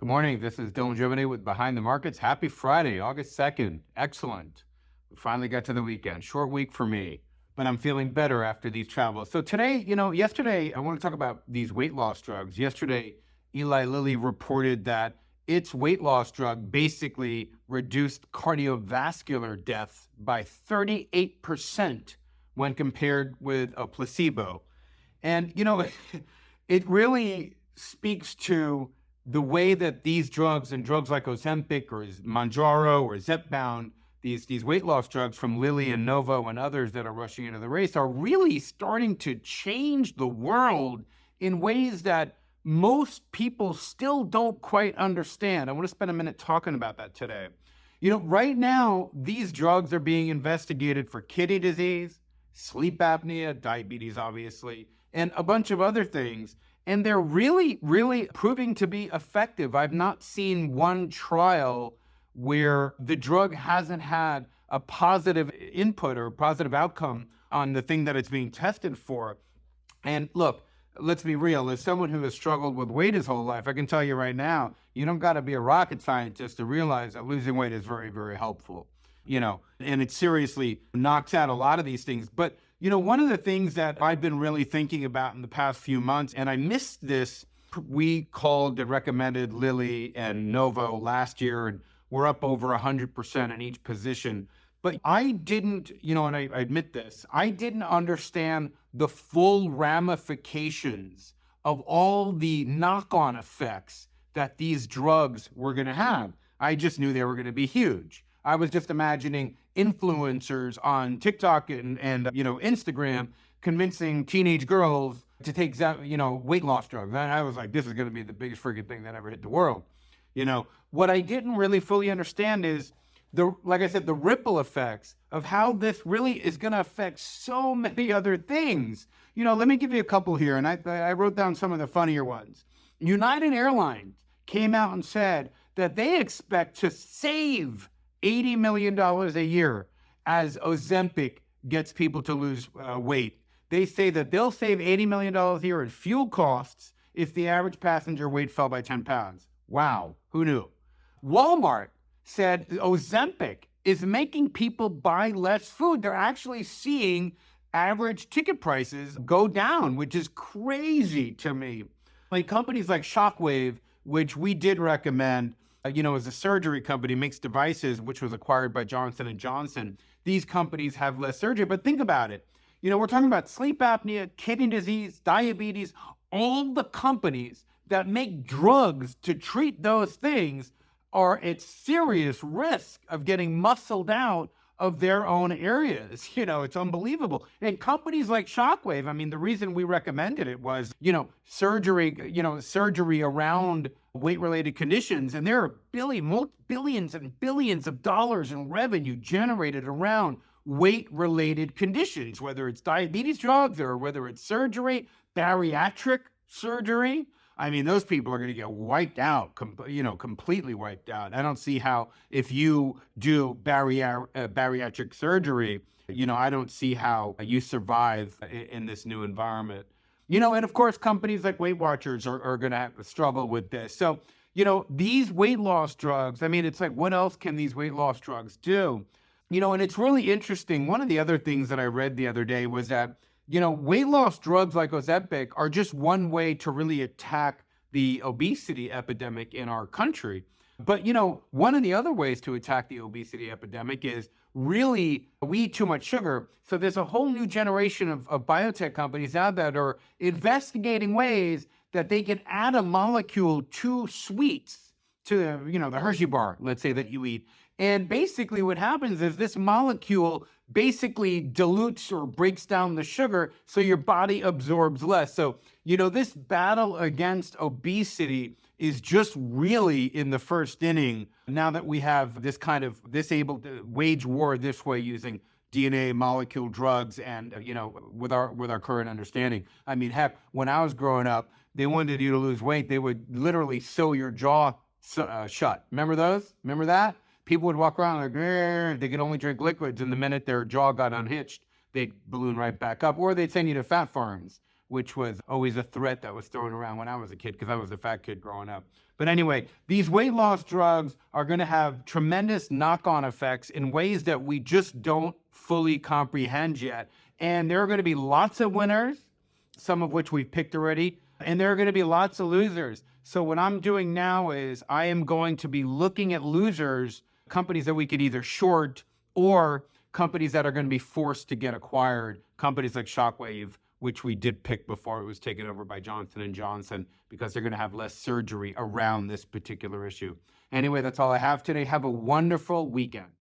Good morning. This is Dylan Jovine with Behind the Markets. Happy Friday, August 2nd. Excellent. We finally got to the weekend. Short week for me, but I'm feeling better after these travels. So today, yesterday, I want to talk about these weight loss drugs. Yesterday, Eli Lilly reported that its weight loss drug basically reduced cardiovascular death by 38% when compared with a placebo. And, it really speaks to the way that these drugs and drugs like Ozempic or Manjaro or ZepBound, these weight loss drugs from Lilly and Novo and others that are rushing into the race are really starting to change the world in ways that most people still don't quite understand. I want to spend a minute talking about that today. Right now, these drugs are being investigated for kidney disease, sleep apnea, diabetes, obviously, and a bunch of other things. And they're really, really proving to be effective. I've not seen one trial where the drug hasn't had a positive input or a positive outcome on the thing that it's being tested for. And look, let's be real. As someone who has struggled with weight his whole life, I can tell you right now, you don't got to be a rocket scientist to realize that losing weight is very, very helpful. And it seriously knocks out a lot of these things. But one of the things that I've been really thinking about in the past few months, and I missed this, we called and recommended Lilly and Novo last year, and we're up over 100% in each position. But I didn't, and I admit this, I didn't understand the full ramifications of all the knock-on effects that these drugs were going to have. I just knew they were going to be huge. I was just imagining influencers on TikTok and Instagram convincing teenage girls to take weight loss drugs. And I was like, this is going to be the biggest freaking thing that ever hit the world. What I didn't really fully understand is like I said, the ripple effects of how this really is going to affect so many other things. Let me give you a couple here, and I wrote down some of the funnier ones. United Airlines came out and said that they expect to save $80 million a year as Ozempic gets people to lose weight. They say that they'll save $80 million a year in fuel costs if the average passenger weight fell by 10 pounds. Wow, who knew? Walmart said Ozempic is making people buy less food. They're actually seeing average ticket prices go down, which is crazy to me. Like companies like Shockwave, which we did recommend, as a surgery company, makes devices, which was acquired by Johnson & Johnson. These companies have less surgery, but think about it. We're talking about sleep apnea, kidney disease, diabetes, all the companies that make drugs to treat those things are at serious risk of getting muscled out of their own areas. It's unbelievable. And companies like Shockwave, the reason we recommended it was, surgery around weight-related conditions. And there are billions and billions of dollars in revenue generated around weight-related conditions, whether it's diabetes drugs or whether it's surgery, bariatric surgery. Those people are going to get wiped out, completely wiped out. I don't see how, if you do bariatric surgery, I don't see how you survive in this new environment. And of course, companies like Weight Watchers are going to struggle with this. So, these weight loss drugs, it's like, what else can these weight loss drugs do? And it's really interesting. One of the other things that I read the other day was that weight loss drugs like Ozempic are just one way to really attack the obesity epidemic in our country. But, one of the other ways to attack the obesity epidemic is really we eat too much sugar. So there's a whole new generation of biotech companies out there that are investigating ways that they can add a molecule to sweets, to the Hershey bar, let's say, that you eat. And basically what happens is this molecule basically dilutes or breaks down the sugar so your body absorbs less. So, this battle against obesity is just really in the first inning now that we have this able to wage war this way using DNA molecule drugs and, with our current understanding. Heck, when I was growing up, they wanted you to lose weight. They would literally sew your jaw shut. Remember those? Remember that? People would walk around like, they could only drink liquids, and the minute their jaw got unhitched, they'd balloon right back up. Or they'd send you to fat farms, which was always a threat that was thrown around when I was a kid because I was a fat kid growing up. But anyway, these weight loss drugs are going to have tremendous knock-on effects in ways that we just don't fully comprehend yet. And there are going to be lots of winners, some of which we've picked already, and there are going to be lots of losers. So what I'm doing now is I am going to be looking at losers, companies that we could either short or companies that are going to be forced to get acquired, companies like Shockwave, which we did pick before it was taken over by Johnson & Johnson, because they're going to have less surgery around this particular issue. Anyway, that's all I have today. Have a wonderful weekend.